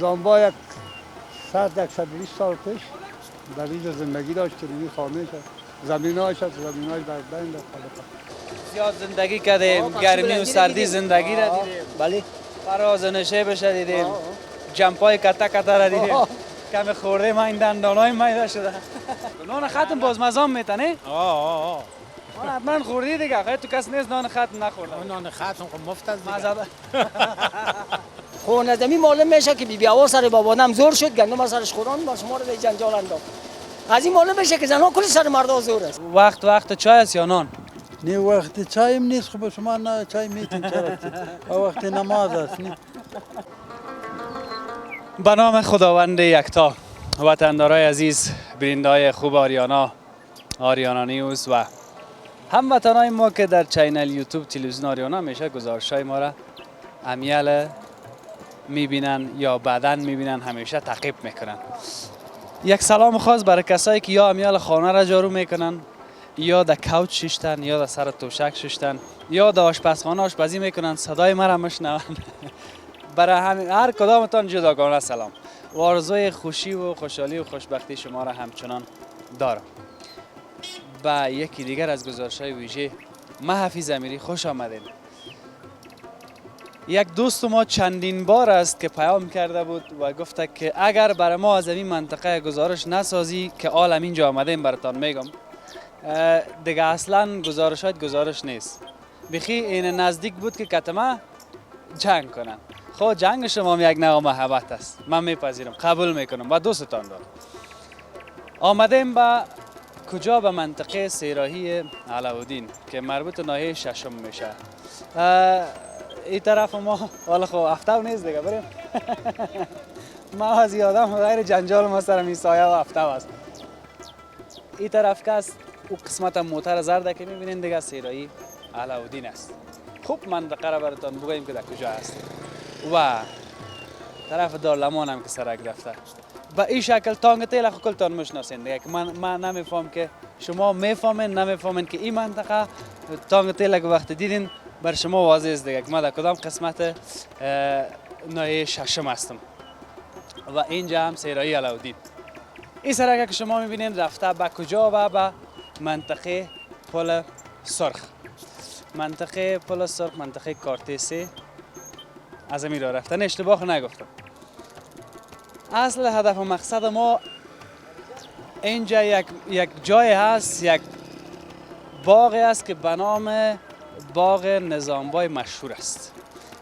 نظامبا یک 120 سال پیش در اینجا زندگی داشت که این خانه شد زمیناش در بین زیاد زندگی کردیم، گرمی و سردی زندگی را دیدیم. بله فراز و نشیبش را دیدیم، جمپای کتا کتا را دیدیم. کمی خورده ما این دندانای میده شده. نان ختم باز مزام میتنه؟ آه من حتما خوردی دیگه، خیلی تو کس نیست نان ختم نخورده. نان ختم خب مفت است دیگه. مزه خونه زمین معلوم میشه که بی آوا سر بابانم زور شد گندم سرش خوران با شما رو به جنجال انداخت. از این معلوم میشه که زنها کلی سر مردا زور است. وقت چای است یا نان؟ نه وقت چایم نیست خب شما نه چای میتین چرا وقت نماز است نه به نام خداوند یکتا، وطندارای عزیز، بیننده‌های خوب آریانا نیوز و هموطنای ما که در چینل یوتیوب تلویزیون آریانا همیشه گزارش‌های ما را امیال میبینن یا بعداً میبینن، همیشه تعقیب میکنن. یک سلام خاص برای کسایی که یا امیال خانه را جارو میکنن، یا در کوچ ششتن، یا در سر توشک ششتن، یا در آشپزخانه آشپزی میکنن، صدای مرا میشنون. برای هر کدامتان جداگانه سلام و آرزوی خوشی و خوشحالی و خوشبختی شما را همچنان دارم. و یکی دیگر از گزارش‌های ویژه، من حفیظ امیری، خوش آمدین. یک دوست ما چندین بار است که پیام کرده بود و گفته که اگر برای ما از این منطقه گزارش نسازی که آل اینجا آمدیم براتان میگم، دیگه اصلا گزارش نیست. بخی این نزدیک بود که کتمه جنگ کنن. خب جنگ شما یک نوع محبت است، من میپذیرم، قبول میکنم و دوستتان دارم. آمدیم به کجا؟ به منطقه سیراهی علاودین که مربوط ناحیه ششم میشه. این طرف ما حالا خب هفته نیست دیگه، بریم. ما از یادم غیر جنجال ما سر میسایه و هفته است. این طرف که است او قسمت موتر زرده که میبینین دیگه سیراهی علاودین است. خوب منطقه را براتان بگوییم که در کجا است. و طرف دارلمان هم که سرک رفته به این شکل تانگ تیل خو کلتان میشناسین دیگه که من نمیفهم که شما میفهمین نمیفهمین که این منطقه تانگ تیل که وقت دیدین بر شما واضح است دیگه که ما در کدام قسمت ناحیه ششم هستم و اینجا هم سیراهی علاودین. این سرک که شما میبینین رفته به کجا؟ و به منطقه پل سرخ. منطقه پل سرخ، منطقه کارتیسی از امیر رفتن، اشتباه نگفتم. اصل هدف و مقصد ما اینجا یک جای هست، یک باغ است که به نام باغ نظامبای مشهور است.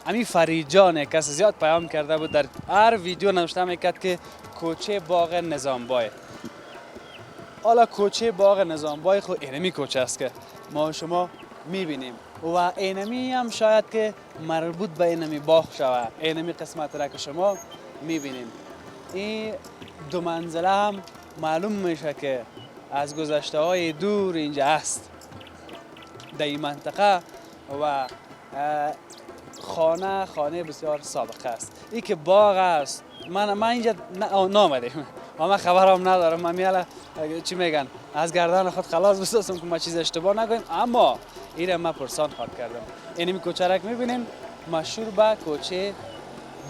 همین فرید جان کس زیاد پیام کرده بود، در هر ویدیو نوشته میکرد که کوچه باغ نظامبای. حالا کوچه باغ نظامبای خود اینمی کوچه است که ما شما میبینیم و اینمی هم شاید که مربوط به اینمی باغ شود. اینمی قسمت را که شما میبینیم، این دو منزله هم معلوم میشه که از گذشته های دور اینجا است در این منطقه و خانه بسیار سابقه است. این که باغ است، من اینجا نامدیم و من خبرم ندارم. من میاله چی میگن از گردن خود خلاص بسازم که ما چیز اشتباه نگویم، اما این من پرسان خواهد کردم. اینمی کوچه را که میبینین مشهور به کوچه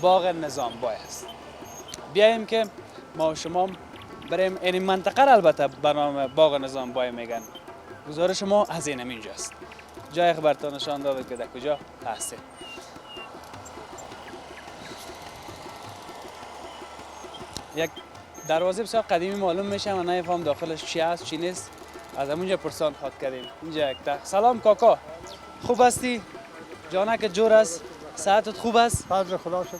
باغ نظامبای است. بیاییم که ما شما بریم این منطقه را البته به نام باغ نظامبای میگن. گزارش ما از اینجا است. جای خبرتان نشان داده که در کجا هستیم. یک دروازه بسیار قدیمی معلوم میشه، من نمیفهم داخلش چی هست چی نیست. از همونجا پرسان خواهد کردیم. اینجا یک سلام کاکا، خوب هستی؟ جانک جور است؟ صحتت خوب است؟ فضل خدا شکر.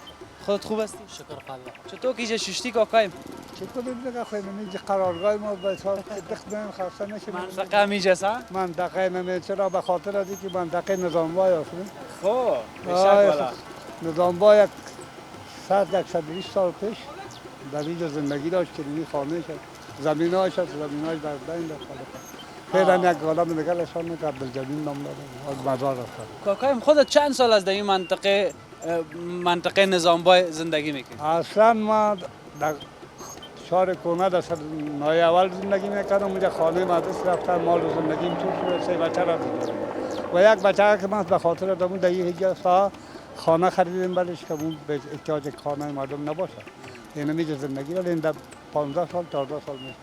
خودت خوب هستی؟ شکر خدا. چطور کیجا ششتی کاکایم؟ چطور دیگه خواهیم اینجا قرارگاه ما بسیار دخمه خسته نشیم. منطقه میجاست ها؟ منطقه نمی چرا به خاطر ازی که منطقه نظامبای است. خب بشک والا. نظامبای 120 سال پیش در اینجا زندگی داشت که این خانه شد زمیناش در بین در فعلا یک آدم دیگر اشان میگه عبدالجلیل نام داره از مزار رفته. کاکایم خودت چند سال از در این منطقه نظامبای زندگی میکنی؟ اصلا ما در شهر کونه در نایه اول زندگی میکردم. اونجا خانه مدرس رفتم، مال و زندگیم تو شده، 3 بچه را دارم و یک بچه که من به خاطر دارم در این 18 سال خانه خریدیم برش که اون به احتیاج خانه مردم نباشه. این میگه زندگی ولی این در 15 سال 14 سال میشه.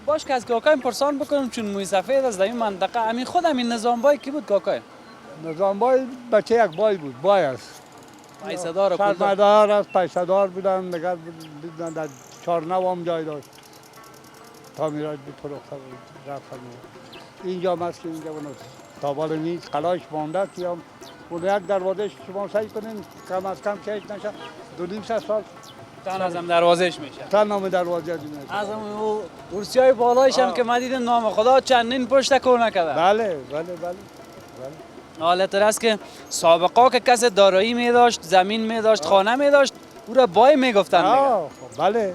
باش که از کاکایم پرسان بکنم چون موی سفید از در این منطقه همین خود همین نظام بای کی بود کاکای؟ نظام بای بچه یک بای بود، بای است. پیسه‌دار و پولدار. سرمایه‌دار است، پیسه‌دار بودن، دیگر بودن در چهارنو هم جای داشت. تعمیرات بود فروخته بود، رفتن بود. اینجا است که اینجا اونو تابال نیست، قلاش مانده که هم اون یک دروازه شما سعی کنین کم از کم کهش نشه 2.5 سال تان ازم دروازش میشه. تا نام دروازه دیگه. از اون کرسیای بالایش هم که من دیدم نام خدا چندین پشت کونه کرده. بله. حالت است که سابقا که کس دارایی می داشت، زمین می داشت، خانه می داشت، او را بای می گفتن. بله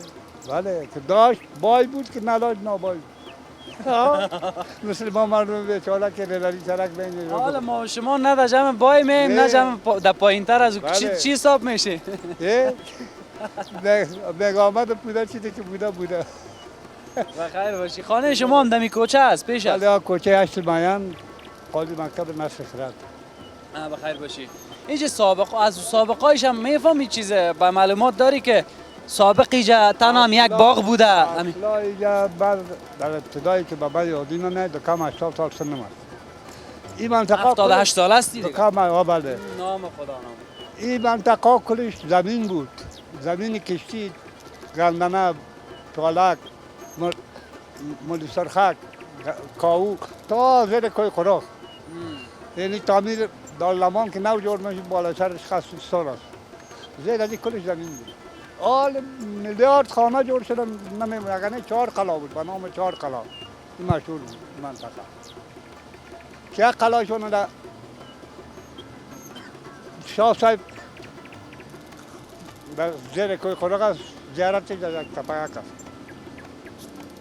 که داشت بای بود که نداشت نابای بود. مثل ما مردم بیچاره که ریلری سرک بین. حالا ما شما نه جمع بای میم نه جمع در پایین تر از او چی حساب میشه؟ نگامت بوده چیزی که بوده. بخیر باشی. خانه شما هم دمی کوچه است پیش است؟ بله کوچه 8 ماین قاضی مکتب نصر خرد. بخیر باشی. اینجا از سابقایش هم میفهمی چیزه به معلومات داری که سابقی جا تنها یک باغ بوده. اصلا اینجا بعد در ابتدایی که بابا یادی نه کم 80 سال سن من. این منطقه 78 سال است دیگه. کم بله. نام خدا نام. این منطقه کلش زمین بود. زمین کشتی، گندنه، تالک، مولی سرخک، کاو تا زیر کوی خوراک. یعنی تعمیر دارالمان که نو جور میشه بالا سرش خصوصی است. زیر از این کلش زمین بود. آل میلیارد خانه جور شدن نمیمونه. اگر نه 4 قلا بود به نام 4 قلا. این مشهور بود منطقه. که یک قلاشون در شاه صاحب در زیر کوی خوراک است زیارت در یک تپه است.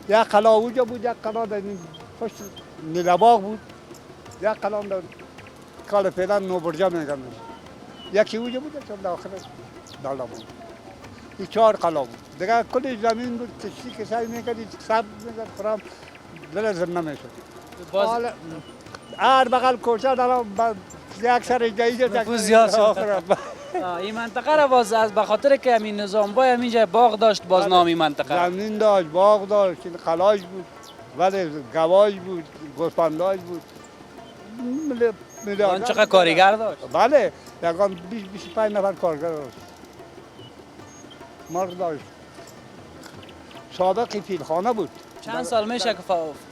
یک قلا اونجا بود، یک قلا در پشت نیلباغ بود، یک قلا در کال فعلا نوبرجا میگن. یکی اونجا بود یکی داخل دالمان. این 4 قلا بود. دیگه کلی زمین بود کشتی که سعی میکردی سب میکرد خرام لازم نمیشد. حالا هر بغل کوچه دارم یک سر جاییجا نفوذ زیاد شد. این منطقه را باز از به خاطر که همین نظام بای همینجا باغ داشت باز نامی منطقه. زمین داشت، باغ داشت، قلاش بود، ولی گواج بود، گوسفنداش بود. چقدر کارگر داشت؟ بله، یکان 20-25 نفر کارگر داشت. مرد داشت. سابقی پیلخانه بود. چند سال میشه که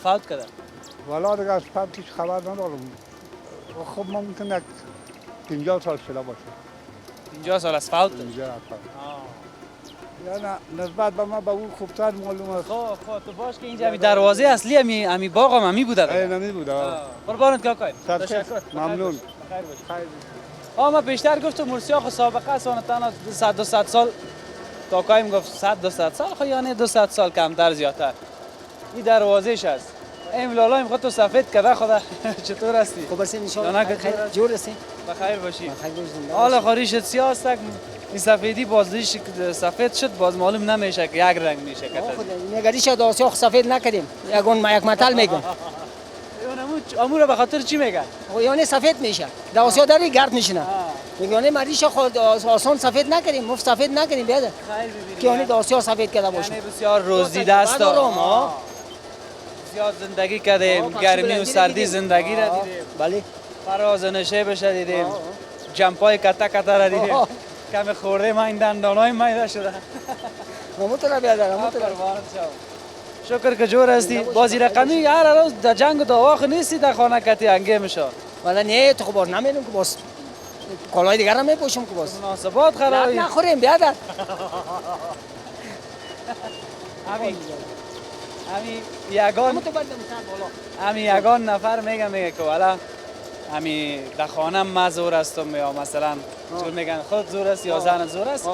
فوت کرده؟ والا دیگه از فوتش خبر ندارم. خب ممکن 50 سال شده باشه. 50 سال از فوت؟ 50 سال. یعنی نسبت به ما به او خوبتر معلوم است. خب تو باش که اینجا دروازه اصلی همی باغ هم همی بوده. نمی بوده. قربانت کاکای. تشکر. ممنون. بخیر باشی. ما بیشتر گفتم مرسیاخ سابقه سان تنها 100-200 سال کاکایم گفت 100-200 سال خو یعنی 200 سال کمتر زیادتر. این دروازهش است. این لالایم خود تو سفید کرده خدا چطور هستی؟ خوب هستی ان شاء الله. خیر جور هستی؟ بخیر باشی. بخیر باشی. حالا خاریش سیاه است این سفیدی بازش سفید شد باز معلوم نمیشه که یک رنگ میشه که نگاری شد آسیا سفید نکردیم یک مطل میگم امور به خاطر چی میگن یعنی سفید میشه در آسیا داری گرد میشینه میگن مریش خود آسان سفید نکردیم مفت سفید نکردیم بیاد که یعنی در آسیا سفید کرده باشه یعنی بسیار روز دیده است زیاد زندگی کردیم گرمی و سردی زندگی را دیدیم بله فراز نشه بشه دیدیم جمپای کتا کتا را دیدیم کم خورده ما این دندانای میده شده مطلب بیادر شکر که جور هستی بازی رقمی هر روز در جنگ و داواخ نیستی در خانه کتی انگه میشه ولی نه تو خبر نمیدونم که باز کالای دیگر هم میپوشم که باز مناسبات خرابی نخوریم بیادر همی یگان نفر میگه که والا همی در خانه ما زور هستم یا مثلا چون میگن خود زور است یا زن زور است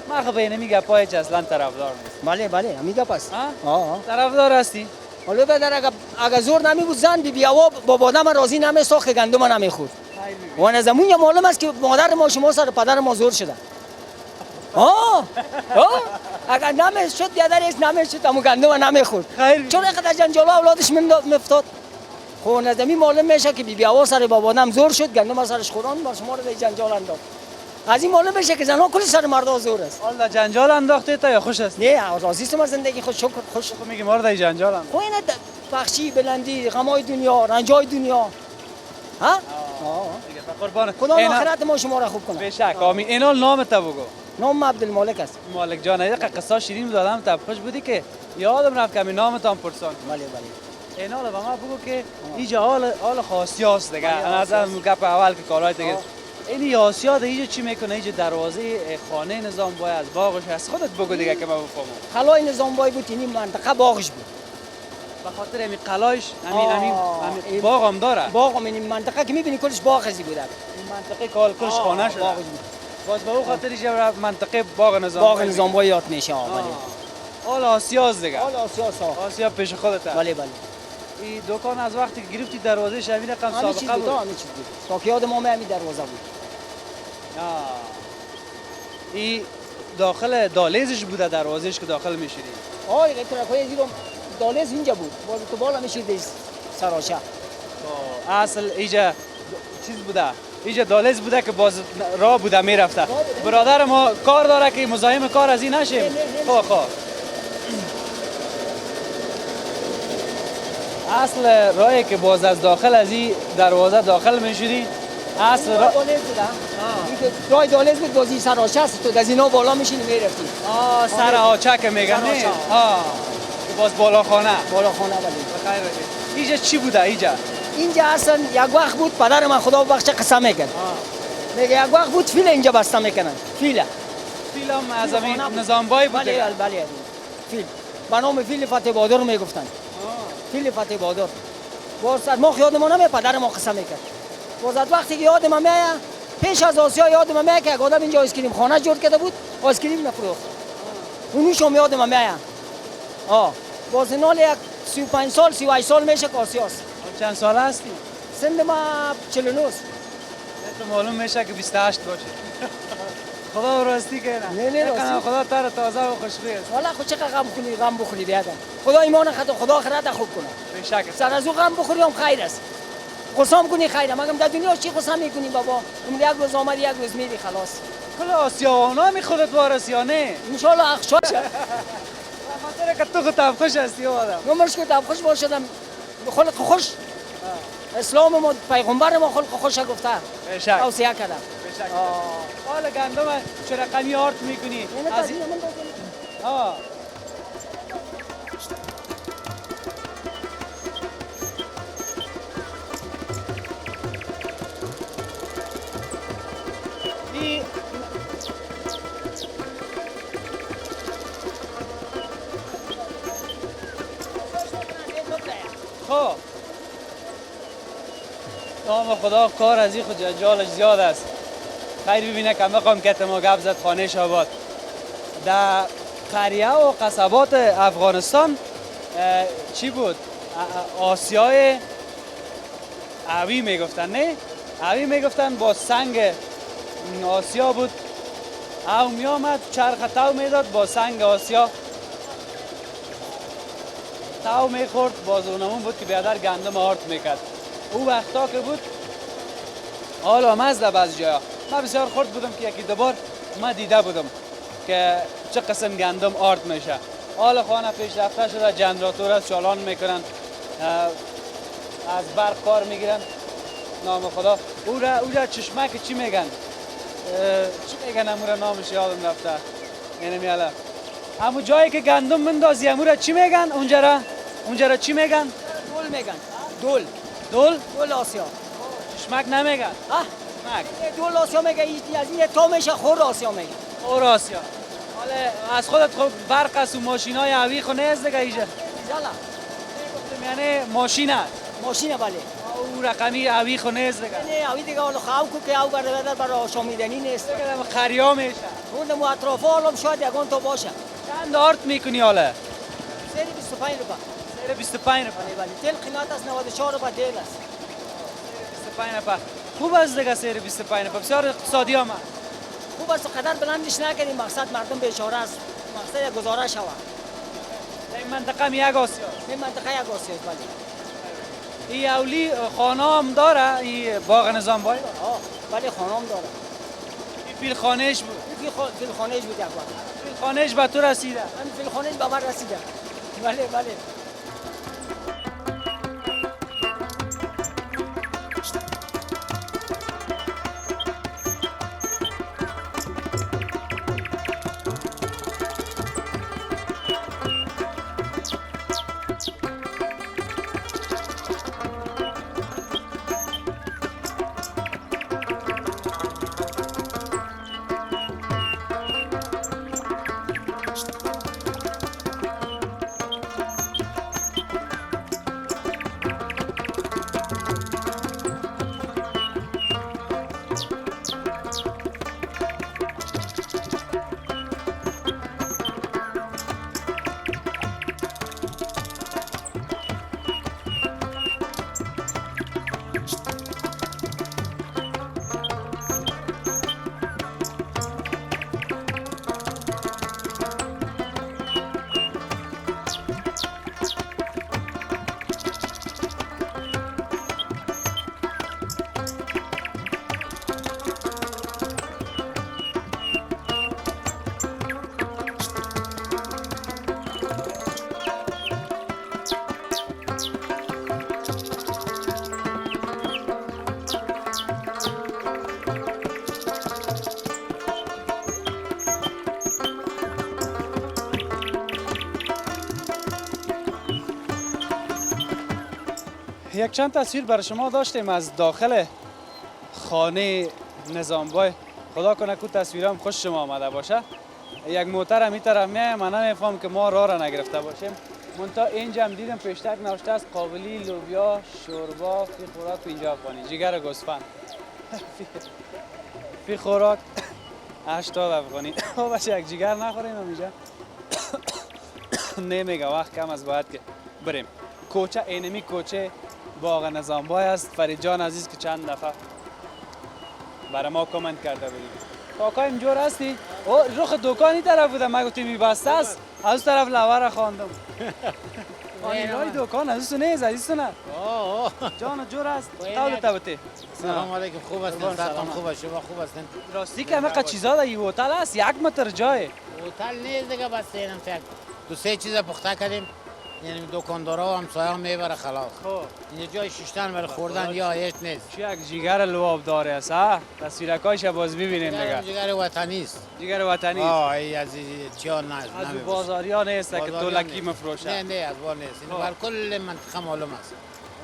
ما خب اینه میگه پای چه اصلا طرفدار نیست بله همیگه پس طرفدار هستی حالا بدر اگر زور نمی بود زن بی بیاوا با بادم راضی نمیساخت که گندم نمیخورد و از زمون یا معلوم است که مادر ما شما سر پدر ما زور شده اگر نمیشد بیادرش نمیشد اما گندم نمیخورد چون اینقدر جنجال اولادش میفتاد خب نظمی معلوم میشه که بی بیاوا سر بابادم زور شد گندم سرش خوران با شما رو در جنجال انداخت از این معلوم بشه که زنها کلی سر مردا زور است. حالا جنجال انداخته تا یا خوش است؟ نه راضی است زندگی خود شکر خوش. خب میگی مرد جنجال اند. خو اینه بخشی بلندی غمای دنیا رنجای دنیا ها دیگه قربان خدا آخرت ما شما را خوب کنه. به شک آمین. اینا نام تا بگو. نام عبدالمالک است. مالک جان یک قصه شیرین دادم تا خوش بودی که یادم رفت که نام تام پرسان. بله بله. اینا رو به ما بگو که اینجا حال خاصی است دیگه. از گپ اول که کارهای دیگه این آسیا ده اینجا چی میکنه؟ اینجا دروازه خانه نظام بای از باغش هست. خودت بگو دیگه که ما بفهمم. قلعه نظام بای بود این منطقه باغش بود. به خاطر همین قلایش همین باغ هم داره. باغ هم این منطقه که میبینی کلش باغ ازی بود. این منطقه کلش خانه شده. باغش بود. باز به اون خاطر اینجا منطقه باغ نظام باغ بای یاد میشه. بله. حال آسیاست دیگه. حال آسیا پیش خودت. بله بله. این دکان از وقتی که گرفتی دروازه شوین رقم سابقه بود. همین چیز بود. تا که یاد ما همین دروازه بود. این داخل دالیزش بوده دروازهش که داخل میشیدی. آی طرفای زیرم دالیز اینجا بود. باز تو بالا میشیدی سراشه. اصل اینجا چیز بوده. اینجا دالیز بوده که باز راه بوده میرفته. برادر ما کار داره که مزاحم کار از این نشیم. خب اصل راهی که باز از داخل از این دروازه داخل میشدی اصل راه دالیز بوده. راه دالیز بود بازی سراشه است. تو از اینا بالا میشینی میرفتی. سر آچه که میگن نه. باز بالا خانه ولی. بخیر اینجا چی بوده اینجا اصلا یک وقت بود پدر من خدا بخشه قسم میکرد. میگه یک وقت بود فیل اینجا بسته میکنن. فیلم از همین نظام بای بود. بله فیل به نام فیل فتح بهادر میگفتن. فیل فتح بهادر. باز ما یادم نمیاد پدر ما قسم میکرد. باز وقتی که یادم میاد پیش از آسیا یادم میاد که آدم اینجا آیسکریم خانه جور کرده بود آیسکریم نفروخت. اونیش هم یادم میاد. باز نال یک 35 سال 38 سال میشه که آسیاست. چند سال هستی؟ سن ما 49 است. تو معلوم میشه که 28 باشه. خدا راستی که نه راستی. خدا تر تازه و خوشخوی است. والا خود چقدر غم بخوری بیادم. خدا ایمان خدا آخرت خوب کنه. به شک. سر از او غم بخوری هم خیر است. قسم کنی خیره. مگم در دنیا چی قسم میکنی بابا؟ اون یک روز آمد یک روز میری خلاص. کل آسیانا می خودت وارث یا نه؟ ان شاء الله اخشا. خاطر که تو خودت خوش هستی آدم. نمرش که خوش باشدم. خلق خوش. اسلام ما پیغمبر ما خلق خوش گفته. به شک. توصیه کرده. به شک. حالا گندم چه رقمی آرت میکنی؟ از این خب نام خدا کار از این خود جنجالش زیاد است. خیر ببینه که مقام که ما گپ زد خانه شاباد در قریه و قصبات افغانستان چی بود؟ آسیای اوی میگفتن نه؟ اوی میگفتن با سنگ آسیا بود. او می آمد چرخ تو میداد با سنگ آسیا تو میخورد باز اونمون بود که بیادر گندم آرد میکرد. او وقتا که بود حالا مزده بعض جایا من بسیار خورد بودم که یکی دوبار من دیده بودم که چه قسم گندم آرد میشه. حالا خانه پیشرفته شده جنراتور است چالان میکنن از برق کار میگیرن نام خدا. او را چشمک چی میگن؟ چی میگن امورا نامش یادم رفته. یعنی میاله همو جایی که گندم مندازی امورا چی میگن؟ اونجا را چی میگن؟ دول میگن. دول آسیا. چشمک نمیگن. چشمک. دول آسیا میگه از این تا میشه خور آسیا میگه. خور آسیا. حالا از خودت خب برق است و ماشینای اوی خو نیست دیگه اینجا. یعنی ماشینه بله. او رقمی اوی خو نیست دیگه. نه اوی دیگه حالا خاو که او برای آشامیدنی نیست. دیگه خریا میشه. اون مو اطراف حالا شاید یگان تا باشه. چند آرت میکنی حالا؟ سری 25 روپا. سری 25 روپا. بله تل قیمت است 94 روپا دیل است. 25 روپا. خوب است دیگه سری 25 روپا. بسیار اقتصادی هم. خوب است قدر بلندش نکنیم مقصد مردم بیچاره است. مقصد یک گزاره شود. این منطقه یک آسیا. این منطقه یک آسیا است بله. این اولی خانه هم داره این باغ نظام بای؟ بله خانه هم داره. این فیل خانهش بود. فیل خانهش بود یک وقت. فیل خانهش به تو رسیده. همین فیل خانهش به من رسیده. بله بله. یک چند تصویر برای شما داشتیم از داخل خانه نظامبای. خدا کنه که تصویرام خوش شما آمده باشه. یک موتر هم این طرف میایه، من نمیفهم که ما راه را نگرفته باشیم. منتها اینجا هم دیدم پیشتر نوشته است قابلی، لوبیا، شوربا، فی خوراک 50 افغانی، جگر گوسفند. فی خوراک 80 افغانی. باشه یک جگر نخوریم اینجا. نمیگه وقت کم از باید که بریم. کوچه اینمی کوچه باغ نظامبای است. فرید جان عزیز که چند دفعه برای ما کامنت کرده بودیم. کاکا اینجور هستی؟ او رخ دکانی طرف بودم، من گفتم میبسته است، از طرف لوه را خواندم. آنیلای دکان از نیست، عزیز نه. جان جور است. تاول تابته. سلام علیکم، خوب هستین؟ سلام خوب است، شما خوب هستین؟ راستی که همه چیزا در این هتل است، 1 متر جای. هتل نیست دیگه، بس اینم فکر دو سه چیز پخته کردیم، یعنی دکاندارا و همسایه‌ها میبره خلاص. خب اینجا جای شیشتن برای خوردن یا هیچ نیست. چه یک جگر لواب داره است ها؟ تصویرکایش باز ببینیم دیگه. جگر وطنی است. جگر وطنی است. ای از چیا نه از بازاریا نیست که دولکی مفروشه. نه نه از بار نیست. این بر کل منطقه معلوم است.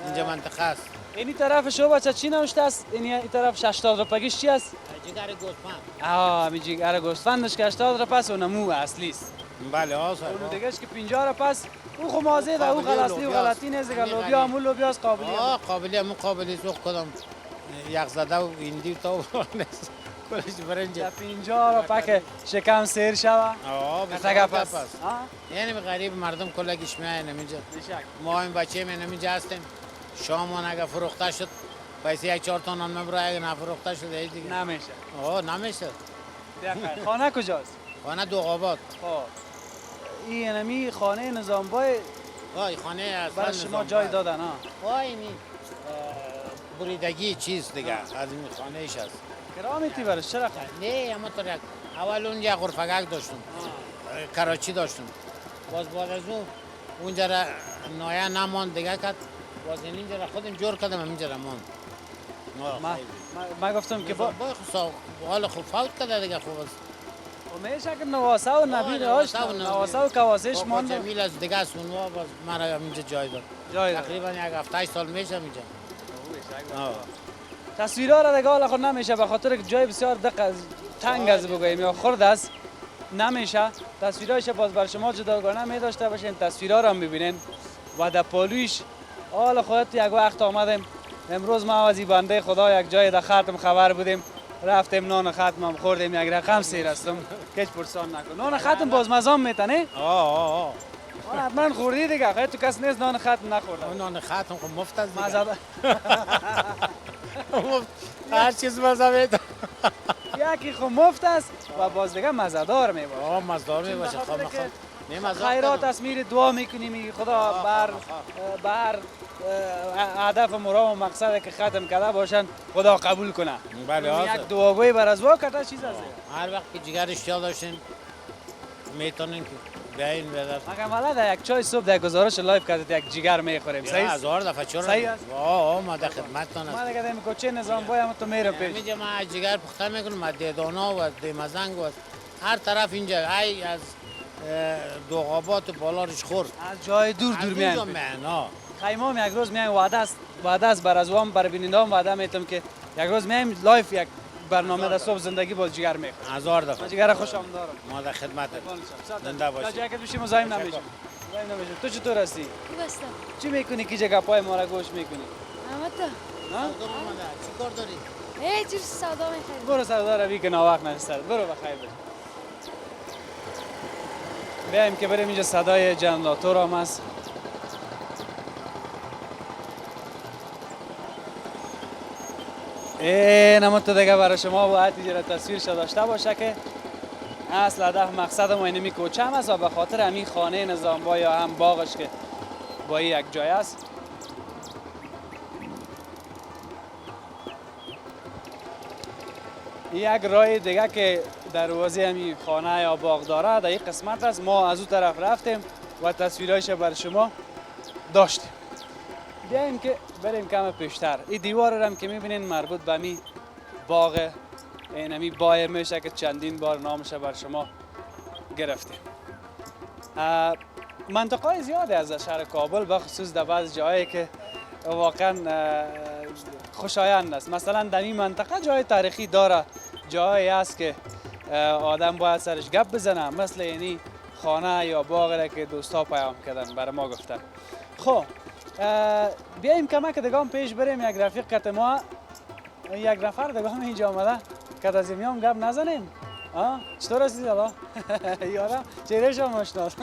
اینجا منطقه است. اینی طرف شو بچه چی نوشته است؟ این طرف 80 روپیش چی است؟ جگر گوسفند. همین جگر گوسفندش که 80 روپیه است، اونمو اصلی است. بله آسا. اون دیگهش که 50 روپیه است. او خو مازه ده، او غلطی و غلطی نیست دیگه. لوبیا همون لوبیا است، قابلی. قابلی همون قابلی سوخ کدام یک زده و ایندی تو نیست. کلش برنج. 50 روپیه که شکم سیر شوه. بسیار پس. یعنی غریب مردم کلگیش میاین اینجا. ما این بچه من اینجا هستیم. شامون اگه فروخته شد پیسه 1-4 تا نان میبره، اگه نفروخته شد هیچ دیگه نمیشه. نمیشه. خانه کجاست؟ خانه دوغاباد. این نمی خانه نظامبای. خانه اصلا برای شما جای دادن ها؟ اینی بریدگی چیز دیگه از این خانه ایش است. کرامیتی برش چرا نه اما تو اول اونجا غرفگک داشتم، کراچی داشتم، باز از اونجا را نایه نماند دیگه کرد، باز اینجا را خودم جور کردم اینجا را ماند. من گفتم که با حال خوب فوت کرده دیگه خوب است. و میشه که نواسه و نبی داشت، نواسه و کواسش مانده. جمیل از دیگه است اونها باز مرا اینجا جای داد. تقریبا 7-8 سال میشه اینجا. تصویرها را دیگه حالا خود نمیشه به خاطر که جای بسیار دقیق تنگ از بگوییم یا خرد است نمیشه. تصویرهایش باز بر شما جداگانه می داشته باشین، تصویرها را میبینین و در پالویش حالا خودت یک وقت آمدیم. امروز ما از بنده خدا یک جای در ختم خبر بودیم، رفتیم نان ختم هم خوردیم، یک رقم سیر هستم کچ پرسان نکن. نان ختم باز مزام میتنه؟ حتما خوردی دیگه، خیلی تو کس نیست نان ختم نخورده. نان ختم خب مفت است دیگه. مزه هر چیز مزه میده. یکی خب مفت است و باز دیگه مزه‌دار میباشه. مزه‌دار میباشه. خیرات است میری دعا میکنی میگی خدا بر هدف مرام و مقصد که ختم کرده باشن خدا قبول کنه. بله یک آزاد. دعاگوی بر از واقع چیز است. هر وقت که جگر اشتیاق داشتین میتونین که بیاین بدر. مگه ولد یک چای صبح در گزارش لایو کردید یک جگر میخوریم. صحیح است؟ هزار دفعه چرا؟ صحیح است؟ ما در خدمتتان ما هستم. دیگه دیم کوچه نظام بایم تو میرم پیش. اینجا ما جگر پخته میکنم از دیدانا و از دیمزنگ و از هر طرف اینجا ای از دوغابات و بالارش خور از جای دور دور میایم. میان. خیمام یک روز میایم وعده است بر از وام بر بینندام وعده میتم که یک روز میایم لایف یک برنامه در صبح زندگی باز جگر میخورم. هزار ما دفعه. جگر خوشم دارم. ما در خدمت زنده باشی. جایی که بشیم مزاحم نمیشیم. مزاحم نمیشیم. تو چطور هستی؟ خوب هستم. چی میکنی که جگه پای ما را گوش میکنی؟ احمد ها؟ چی کار داری؟ چیز سودا میخریم. برو سودا روی که ناوقت نشستد. برو بخیر بش. بیایم که بریم اینجا صدای جنراتور هم هست. نمون تو دیگه برای شما باید اینجا تصویر داشته باشه که اصل هدف مقصد ما اینمی کوچه هم است و به خاطر همین خانه نظامبا یا هم باغش که با یک جای است. یک راه دیگه که دروازه همین خانه یا باغ داره در این قسمت است. ما از اون طرف رفتیم و تصویرایش بر شما داشتیم. بیاییم که بریم کم پیشتر. این دیوار رو هم که میبینین مربوط به می باغ اینمی بایر میشه که چندین بار نامش بر شما گرفتیم. منطقه زیاده از شهر کابل به خصوص در بعض جایی که واقعا خوشایند است. مثلا در این منطقه جای تاریخی داره، جایی است که آدم باید سرش گپ بزنه، مثل یعنی خانه یا باغ را که دوستا پیام کردن برای ما گفتن. خب بیاییم کمک دیگه هم پیش بریم. یک رفیق کت ما یک نفر دیگه هم اینجا آمده کت از میام گپ نزنیم. چطور هستی دادا؟ یادم چهرهش هم آشناست.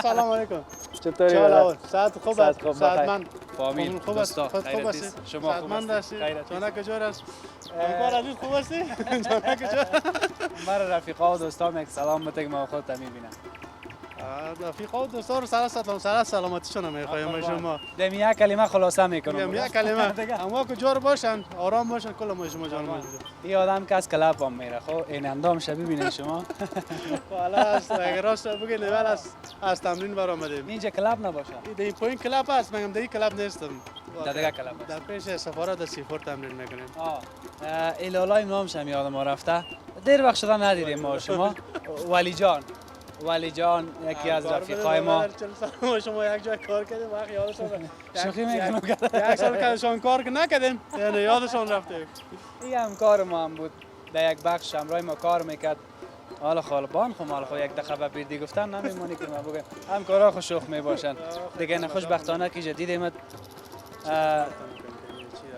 سلام علیکم. چطوری؟ ساعت خوب است. ساعتمند. فامیل خوب است. دوستا خوب است. شما خوب هستی؟ خیرت جانا کجا است؟ کار عزیز خوب هستی؟ جانا کجا؟ مرا رفیقا و دوستام یک سلام بده که ما خودت میبینم. رفیقا و دوستا رو سر سلامتیشون میخوایم شما. دمی یک کلمه خلاصه میکنم. یک کلمه. اما کجا باشن؟ آرام باشن کل ما شما جان. این آدم که از کلاب هم میره. خب این اندام شبیه ببینید شما. والا است. اگر راست بگید نوال از تمرین برآمدیم. اینجا کلاب نباشه. این پوین کلاب است. من در این کلاب نیستم. در دیگه کلاب است. در پیش سفارت سیفور تمرین میکنیم. ایلالای نامش هم یادم رفته. دیر وقت شده ندیدیم ما شما. ولی جان یکی از رفیقای ما. شما یک جای کار کردیم وقت یادشون شوخی میکنم یک سال کارشون کار نکردیم یعنی یادشون رفته. این هم کار ما هم بود. در یک بخش همراه ما کار میکرد. حالا خالبان خب حالا یک دقیقه بیردی گفتن نمیمونی که ما بگم هم کارا خوش شوخ میباشن دیگه. نه خوشبختانه که جدیدمت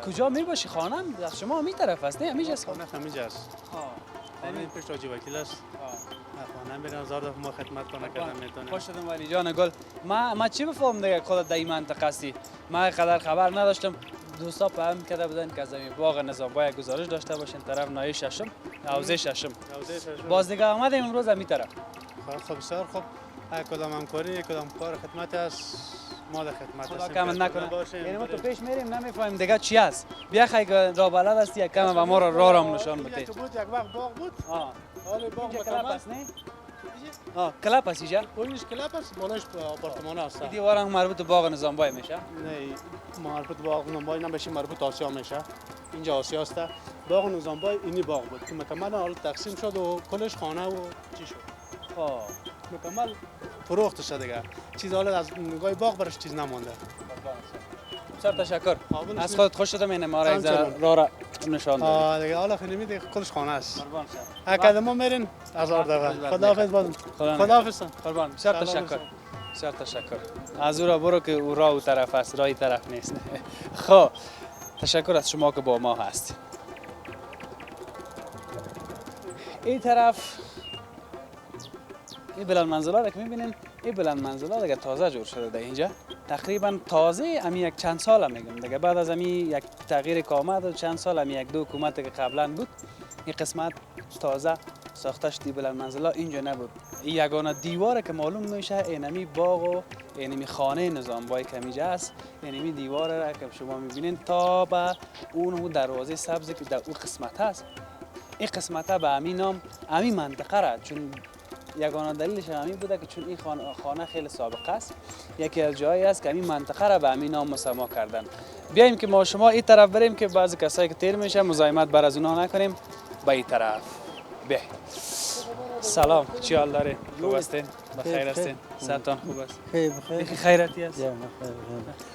کجا میباشی؟ خانه از شما می طرف است نه همیشه خانه همیجاست. خانه پیش راجی وکیل است. خانه میرن هزار دفعه ما خدمت کنه کردن میتونه. خوش شدم ولی جان گل. ما چی بفهمم دیگه خودت در این منطقه هستی؟ ما قدر خبر نداشتم. دوستا پیام کرده بودن که از این باغ نظام باید گزارش داشته باشین طرف نایه ششم حوزه ششم. باز دیگه آمدیم امروز همین طرف. خب بسیار خوب. کدام همکاری کدام کار خدمت است ما در خدمت هستیم. خدا کم نکنه. یعنی ما تو پیش میریم نمیفهمیم دیگه چی است. بیا خیلی را بلد است یک کم و ما را رام نشان بده. یک وقت باغ بود. حالا باغ کلاب است نه؟ کلاب است اینجا؟ اونش کلاب است بالاش آپارتمان است. این دیوار هم مربوط به باغ نظام بای میشه؟ نه مربوط به باغ نظام بای نمیشه مربوط آسیا میشه. اینجا آسیا است. باغ نظام بای اینی باغ بود که مکمل حالا تقسیم شد و کلش خانه و چی شد. مکمل فروخته شد دیگه. چیز حالا از نگاه باغ برش چیز نمونده. بسیار تشکر. از خودت خوش شدم این ما را را نشان دادی. دیگه حالا خیلی دیگه کلش خانه است. قربان شم. اکادما میرین هزار دفعه. خداحافظ بازم. خداحافظ. قربان. بسیار تشکر. بسیار تشکر. از او را برو که او را او طرف است، رای طرف نیست. خب تشکر از شما که با ما هستید. این طرف این بلند منزلا که میبینین این بلند منزلا دیگه تازه جور شده در اینجا. تقریبا تازه امی یک چند سال میگم دیگه بعد از امی یک تغییر که آمد و چند سال امی یک دو حکومت که قبلا بود این قسمت تازه ساختش دی بلند منزلا اینجا نبود. این یگانه دیواره که معلوم میشه اینمی باغ و اینمی خانه نظامبای کمیجه است. اینمی دیواره را که شما میبینین تا به اون دروازه سبز که در اون قسمت هست. این قسمت به همین نام همین منطقه را، چون یگانه دلیلش همین بوده که چون این خانه خیلی سابقه است. یکی از جایی است که همین منطقه را به همین نام مسما کردن. بیایم که ما شما این طرف بریم که بعضی کسایی که تیر میشه مزاحمت بر از اونها نکنیم. به این طرف بیایم. سلام، چی حال داری؟ خوب هستین؟ بخیر هستین؟ صحتان خوب است؟ خیر بخیر. بخیر خیرتی است؟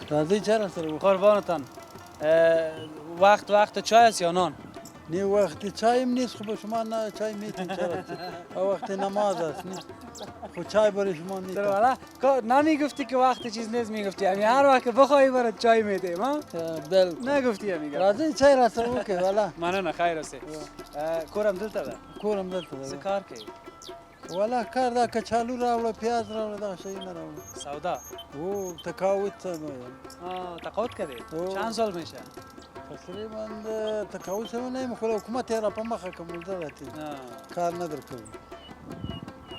راضی چرا سر بخور؟ قربانتان. وقت چای است یا نان؟ نه وقتی چایم نیست، خب شما نه چای میتین چرا؟ وقتی نماز است نه. خب چای برای شما نیست. والا نمیگفتی که وقت چیز نیست، میگفتی همین هر وقت که بخوای برات چای میدیم ها؟ بل. نگفتی همین. راضی چای را سر بخور والا. من خیر است. کورم دلته ده. کورم دلته څه ده. کار کوي؟ والا کار دا کچالو راوړه، پیاز راوړه، دا شی نه راوړه. سودا. او تقاوت څه نه. تقاعد کردی؟ او. چند سال میشه؟ تقریبا تقاوت هم نه، خو حکومت را په مخه کوم درته. کار نه درکوي.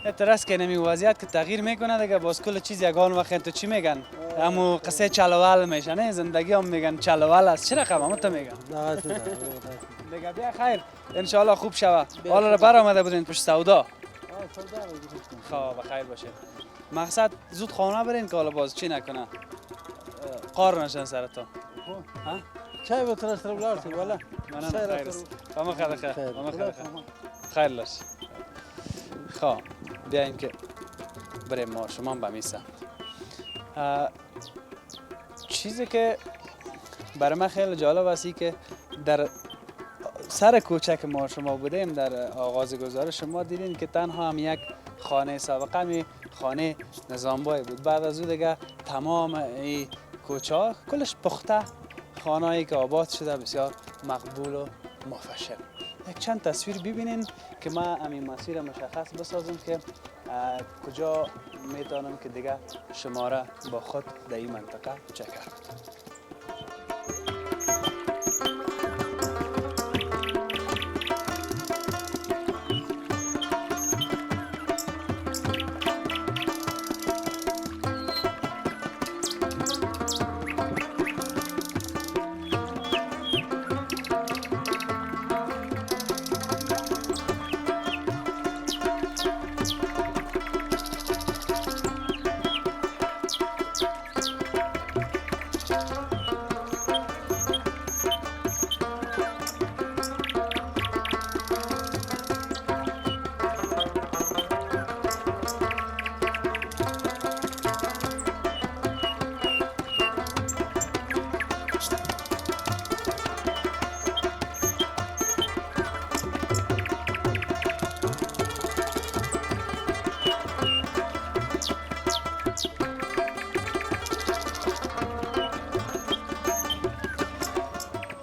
اعتراض که نمی وضعیت که تغییر میکنه دیگه، باز کل چیز یگان وقت تو چی میگن؟ همو قصه چلوال میشه نه، زندگی هم میگن چلوال است. چه رقم هم تو میگن؟ دیگه بیا خیر ان شاء الله خوب شوه. حالا بر آمده بودین پشت سودا. خب بخیر باشه. مقصد زود خانه برین که حالا باز چی نکنه، قار نشن سرتون. ها؟ چای به طرف سر بلارسی والا. من خیر است. اما خیر. خیر باش. خب بیایم که بریم ما شما به می سمت. چیزی که برای من خیلی جالب است که در سر کوچه که ما شما بودیم در آغاز گزارش شما دیدین که تنها هم یک خانه سابقه می خانه نظامبای بود. بعد از او دیگه تمام این کوچه ها کلش پخته خانه‌ای که آباد شده بسیار مقبول و مفشل. یک چند تصویر ببینین که من همین مسیر مشخص بسازم که کجا میتونم که دیگه شما را با خود در این منطقه چکر بدم.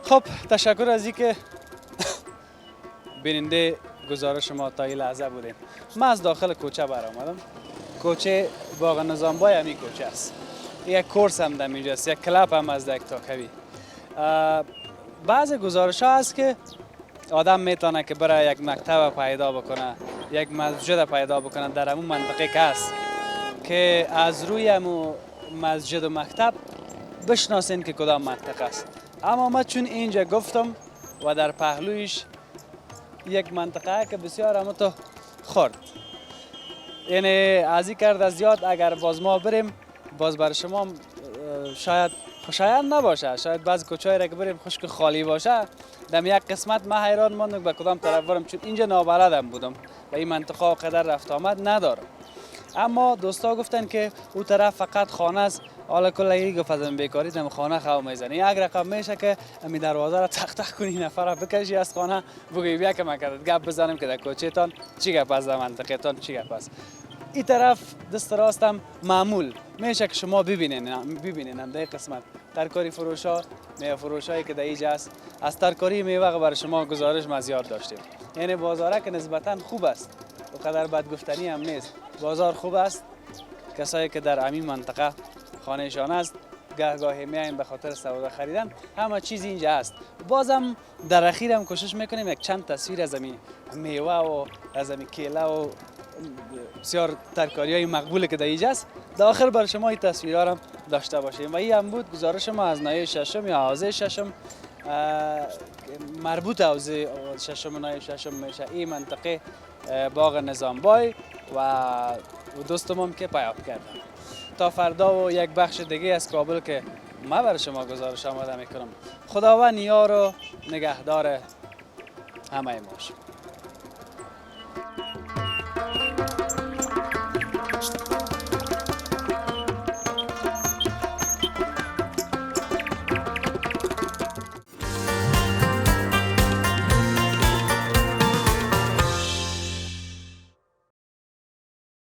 خب تشکر از اینکه بیننده گزارش ما تا این لحظه بودیم. من از داخل کوچه برآمدم. کوچه باغ نظامبای همین کوچه است. یک کورس هم در اینجاست، یک کلاب هم از یک تاکوی. بعض گزارش ها هست که آدم میتونه که برای یک مکتب پیدا بکنه، یک مسجد پیدا بکنه در همون منطقه که هست، که از روی همون مسجد و مکتب بشناسین که کدام منطقه است. اما من چون اینجا گفتم و در پهلویش یک منطقه که بسیار همه تو خورد، یعنی ازی کرد زیاد اگر باز ما بریم باز بر شما شاید نباشه، شاید بعض کوچه‌ای را که بریم خشک خالی باشه. در یک قسمت من حیران ماندم به کدام طرف برم، چون اینجا نابلدم بودم و این منطقه قدر رفت آمد ندارم. اما دوستا گفتن که او طرف فقط خانه است. حالا کلی گفت از بیکاری دم خانه خو میزنی، یک رقم میشه که امی دروازه را تق تق کنی، نفر را بکشی از خانه بگی بیا که من کردم گپ بزنم که در کوچه تان چی گپ است، در منطقه تان چی گپ است. این طرف دست راستم معمول میشه که شما ببینین در قسمت ترکاری فروشا، میوه فروشایی که در اینجا است. از ترکاری میوه برای شما گزارش ما زیاد داشتیم. یعنی بازاره که نسبتا خوب است، اونقدر بد گفتنی هم نیست، بازار خوب است. کسایی که در همین منطقه خانهشان است گاهی میایم به خاطر سودا خریدن، همه چیز اینجا هست. بازم در اخیر هم کوشش میکنیم یک چند تصویر از این میوه و از این کیله و بسیار ترکاری های مقبولی که در اینجا است، در آخر بر شما این تصویرها هم داشته باشیم. و این هم بود گزارش ما از ناحیه ششم یا حوزه ششم، مربوط حوزه ششم و ناحیه ششم میشه این منطقه باغ نظامبای و دوستم که پیام کردم. تا فردا و یک بخش دیگه از کابل که ما بر شما گزارش آماده میکنم. خداوند یار و نگهدار همه ما.